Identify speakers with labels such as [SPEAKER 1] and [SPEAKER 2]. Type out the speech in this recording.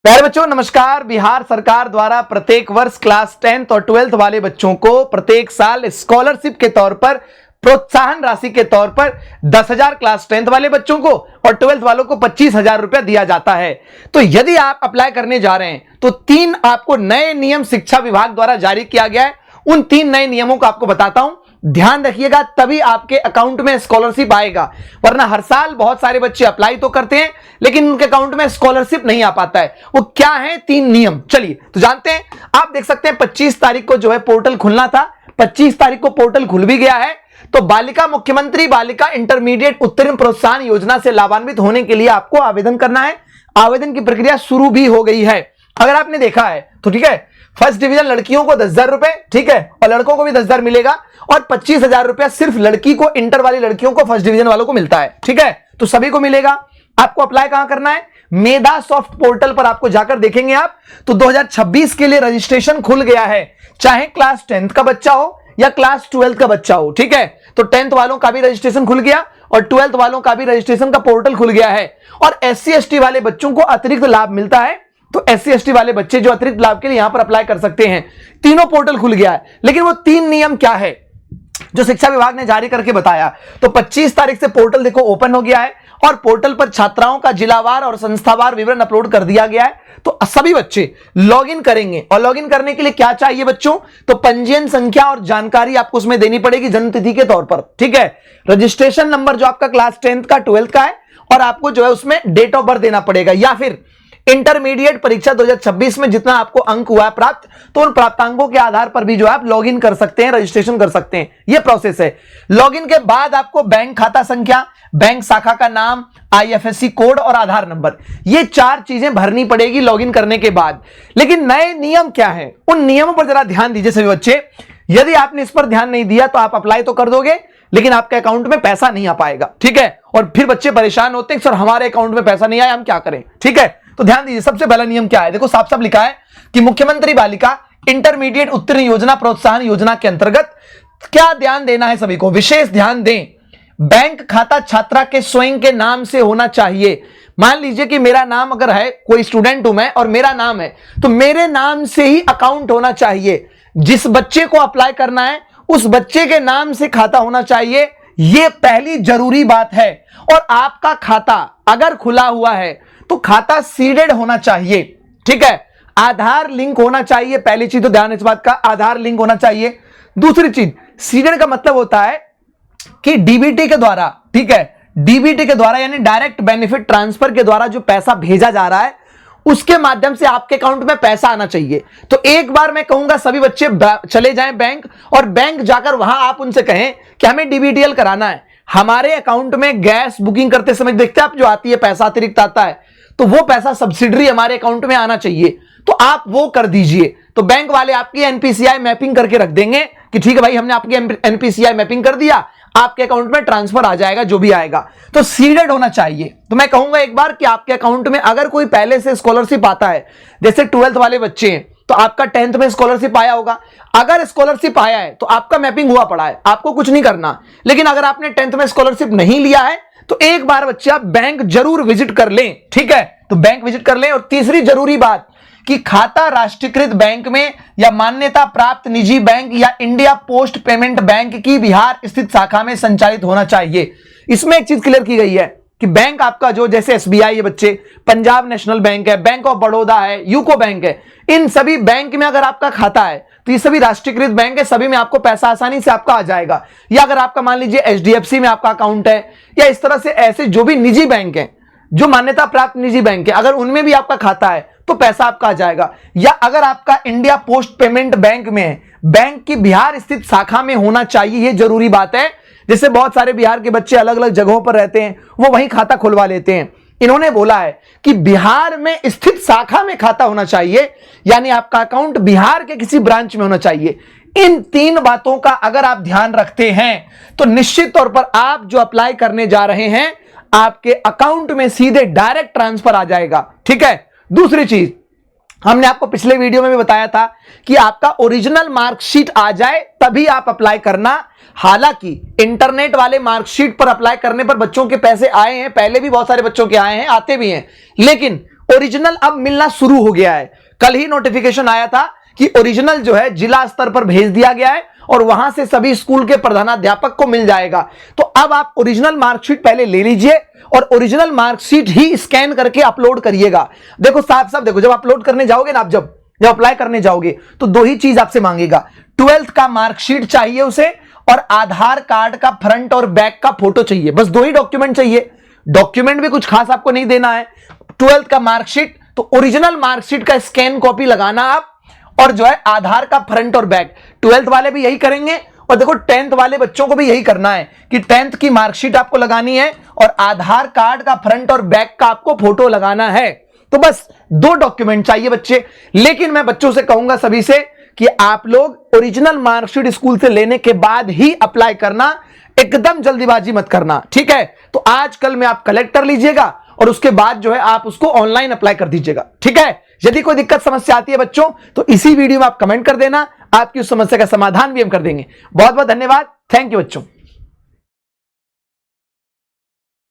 [SPEAKER 1] प्यारे बच्चों नमस्कार। बिहार सरकार द्वारा प्रत्येक वर्ष क्लास 10th और 12th वाले बच्चों को प्रत्येक साल स्कॉलरशिप के तौर पर प्रोत्साहन राशि के तौर पर 10,000 क्लास 10th वाले बच्चों को और 12th वालों को 25,000 रुपया दिया जाता है। तो यदि आप अप्लाई करने जा रहे हैं तो 3 आपको नए नियम शिक्षा विभाग द्वारा जारी किया गया है। उन 3 नए नियमों को आपको बताता हूं, ध्यान रखिएगा, तभी आपके अकाउंट में स्कॉलरशिप आएगा। वरना हर साल बहुत सारे बच्चे अप्लाई तो करते हैं लेकिन उनके अकाउंट में स्कॉलरशिप नहीं आ पाता है। वो क्या है 3 नियम, चलिए तो जानते हैं। आप देख सकते हैं 25 तारीख को जो है पोर्टल खुलना था, 25 तारीख को पोर्टल खुल भी गया है। तो बालिका मुख्यमंत्री बालिका इंटरमीडिएट उत्तीर्ण प्रोत्साहन योजना से लाभान्वित होने के लिए आपको आवेदन करना है। आवेदन की प्रक्रिया शुरू भी हो गई है। अगर आपने देखा है तो ठीक है, फर्स्ट डिवीजन लड़कियों को 10,000 रुपए, ठीक है, और लड़कों को भी 10,000 मिलेगा और 25,000 रुपया सिर्फ लड़की को, इंटर वाली लड़कियों को, फर्स्ट डिवीजन वालों को मिलता है। ठीक है, तो सभी को मिलेगा। आपको अप्लाई कहां करना है? मेधा सॉफ्ट पोर्टल पर आपको जाकर देखेंगे आप तो 2026 के लिए रजिस्ट्रेशन खुल गया है, चाहे क्लास 10th का बच्चा हो या क्लास 12th का बच्चा हो। ठीक है, तो 10th वालों का भी रजिस्ट्रेशन खुल गया और 12th वालों का भी रजिस्ट्रेशन का पोर्टल खुल गया है। और SC ST वाले बच्चों को अतिरिक्त लाभ मिलता है, तो SC ST वाले बच्चे जो अतिरिक्त लाभ के लिए यहां पर अप्लाई कर सकते हैं। तीनों पोर्टल खुल गया है, लेकिन वो 3 नियम क्या है जो शिक्षा विभाग ने जारी करके बताया। तो 25 तारीख से पोर्टल देखो ओपन हो गया है और पोर्टल पर छात्राओं का जिलावार और संस्थावार विवरण अपलोड कर दिया गया है। तो सभी बच्चे लॉगिन करेंगे और लॉगिन करने के लिए क्या चाहिए बच्चों? तो पंजीयन संख्या और जानकारी आपको उसमें देनी पड़ेगी जन्म तिथि के तौर पर। ठीक है, रजिस्ट्रेशन नंबर जो आपका क्लास 10th का 12th का है और आपको जो है उसमें डेट ऑफ बर्थ देना पड़ेगा, या फिर इंटरमीडिएट परीक्षा 2026 में जितना आपको अंक हुआ है प्राप्त, तो उन प्राप्तांकों के आधार पर भी जो आप लॉगिन कर सकते हैं, रजिस्ट्रेशन कर सकते हैं। यह प्रोसेस है। लॉगिन के बाद आपको बैंक खाता संख्या, बैंक शाखा का नाम, IFSC कोड और आधार नंबर, ये 4 चीजें भरनी पड़ेगी लॉगिन करने के बाद। लेकिन नए नियम क्या है, उन नियमों पर जरा ध्यान दीजिए सभी बच्चे। यदि आपने इस पर ध्यान नहीं दिया तो आप अप्लाई तो कर दोगे लेकिन आपके अकाउंट में पैसा नहीं आ पाएगा। ठीक है, और फिर बच्चे परेशान होते हैं, सर हमारे अकाउंट में पैसा नहीं आया, हम क्या करें। ठीक है, तो ध्यान दीजिए। सबसे पहला नियम क्या है, देखो साफ साफ लिखा है कि मुख्यमंत्री बालिका इंटरमीडिएट उत्तीर्ण योजना प्रोत्साहन योजना के अंतर्गत क्या ध्यान देना है, सभी को विशेष ध्यान दें। बैंक खाता छात्रा के स्वयं के नाम से होना चाहिए। मान लीजिए कि मेरा नाम अगर है, कोई स्टूडेंट हूं मैं और मेरा नाम है, तो मेरे नाम से ही अकाउंट होना चाहिए। जिस बच्चे को अप्लाई करना है उस बच्चे के नाम से खाता होना चाहिए, यह पहली जरूरी बात है। और आपका खाता अगर खुला हुआ है तो खाता सीडेड होना चाहिए। ठीक है, आधार लिंक होना चाहिए। पहली चीज तो ध्यान इस बात का, आधार लिंक होना चाहिए। दूसरी चीज, सीडेड का मतलब होता है कि डीबीटी के द्वारा, ठीक है, डीबीटी के द्वारा यानी डायरेक्ट बेनिफिट ट्रांसफर के द्वारा जो पैसा भेजा जा रहा है उसके माध्यम से आपके अकाउंट में पैसा आना चाहिए। तो एक बार मैं कहूंगा सभी बच्चे चले जाएं बैंक और बैंक जाकर वहां आप उनसे कहें कि हमें डीबीटीएल कराना है। हमारे अकाउंट में गैस बुकिंग करते समय देखते हैं आप, जो आती है पैसा अतिरिक्त आता है, तो वो पैसा सब्सिडरी हमारे अकाउंट में आना चाहिए, तो आप वो कर दीजिए। तो बैंक वाले आपकी NPCI मैपिंग करके रख देंगे कि ठीक है भाई, हमने आपकी NPCI मैपिंग कर दिया, आपके अकाउंट में ट्रांसफर आ जाएगा जो भी आएगा। तो सीडेड होना चाहिए। तो मैं कहूंगा एक बार कि आपके अकाउंट में अगर कोई पहले से स्कॉलरशिप आता है, जैसे 12th वाले बच्चे हैं तो आपका 10th में स्कॉलरशिप आया होगा। अगर स्कॉलरशिप आया है तो आपका मैपिंग हुआ पड़ा है, आपको कुछ नहीं करना। लेकिन अगर आपने 10th में स्कॉलरशिप नहीं लिया है तो एक बार बच्चा बैंक जरूर विजिट कर लें। ठीक है, तो बैंक विजिट कर लें। और तीसरी जरूरी बात कि खाता राष्ट्रीयकृत बैंक में या मान्यता प्राप्त निजी बैंक या इंडिया पोस्ट पेमेंट बैंक की बिहार स्थित शाखा में संचालित होना चाहिए। इसमें एक चीज क्लियर की गई है कि बैंक आपका जो, जैसे SBI है बच्चे, पंजाब नेशनल बैंक है, बैंक ऑफ बड़ौदा है, यूको बैंक है, इन सभी बैंक में अगर आपका खाता है तो ये सभी राष्ट्रीयकृत बैंक है, सभी में आपको पैसा आसानी से आपका आ जाएगा। या अगर आपका मान लीजिए HDFC में आपका अकाउंट है या इस तरह से ऐसे जो भी निजी बैंक है, जो मान्यता प्राप्त निजी बैंक है, अगर उनमें भी आपका खाता है तो पैसा आपका आ जाएगा। या अगर आपका इंडिया पोस्ट पेमेंट बैंक में है, बैंक की बिहार स्थित शाखा में होना चाहिए, यह जरूरी बात है। जैसे बहुत सारे बिहार के बच्चे अलग अलग जगहों पर रहते हैं, वो वहीं खाता खुलवा लेते हैं। इन्होंने बोला है कि बिहार में स्थित शाखा में खाता होना चाहिए, यानी आपका अकाउंट बिहार के किसी ब्रांच में होना चाहिए। इन 3 बातों का अगर आप ध्यान रखते हैं तो निश्चित तौर पर आप जो अप्लाई करने जा रहे हैं आपके अकाउंट में सीधे डायरेक्ट ट्रांसफर आ जाएगा। ठीक है, दूसरी चीज, हमने आपको पिछले वीडियो में भी बताया था कि आपका ओरिजिनल मार्कशीट आ जाए तभी आप अप्लाई करना। हालांकि इंटरनेट वाले मार्कशीट पर अप्लाई करने पर बच्चों के पैसे आए हैं, पहले भी बहुत सारे बच्चों के आए हैं, आते भी हैं, लेकिन ओरिजिनल अब मिलना शुरू हो गया है। कल ही नोटिफिकेशन आया था कि ओरिजिनल जो है जिला स्तर पर भेज दिया गया है और वहां से सभी स्कूल के प्रधानाध्यापक को मिल जाएगा। तो अब आप ओरिजिनल मार्कशीट पहले ले लीजिए और ओरिजिनल मार्कशीट ही स्कैन करके अपलोड करिएगा। देखो साफ साफ देखो, जब अपलोड करने जाओगे ना, आप जब अप्लाई करने जाओगे तो दो ही चीज आपसे मांगेगा, 12th का मार्कशीट चाहिए उसे और आधार कार्ड का फ्रंट और बैक का फोटो चाहिए। बस दो ही डॉक्यूमेंट चाहिए, डॉक्यूमेंट भी कुछ खास आपको नहीं देना है। 12th का मार्कशीट तो ओरिजिनल मार्कशीट का स्कैन कॉपी लगाना आप, और जो है आधार का फ्रंट और बैक। 12th वाले भी यही करेंगे और देखो 10th वाले बच्चों को भी यही करना है कि 10th की मार्कशीट आपको लगानी है और आधार कार्ड का फ्रंट और बैक का आपको फोटो लगाना है। तो बस दो डॉक्यूमेंट चाहिए बच्चे। लेकिन मैं बच्चों से कहूंगा सभी से कि आप लोग ओरिजिनल मार्कशीट स्कूल से लेने के बाद ही अप्लाई करना, एकदम जल्दीबाजी मत करना, ठीक है। तो आज कल में आप कलेक्ट कर लीजिएगा और उसके बाद जो है आप उसको ऑनलाइन अप्लाई कर दीजिएगा, ठीक है। यदि कोई दिक्कत समस्या आती है बच्चों तो इसी वीडियो में आप कमेंट कर देना, आपकी उस समस्या का समाधान भी हम कर देंगे। बहुत बहुत धन्यवाद, थैंक यू बच्चों।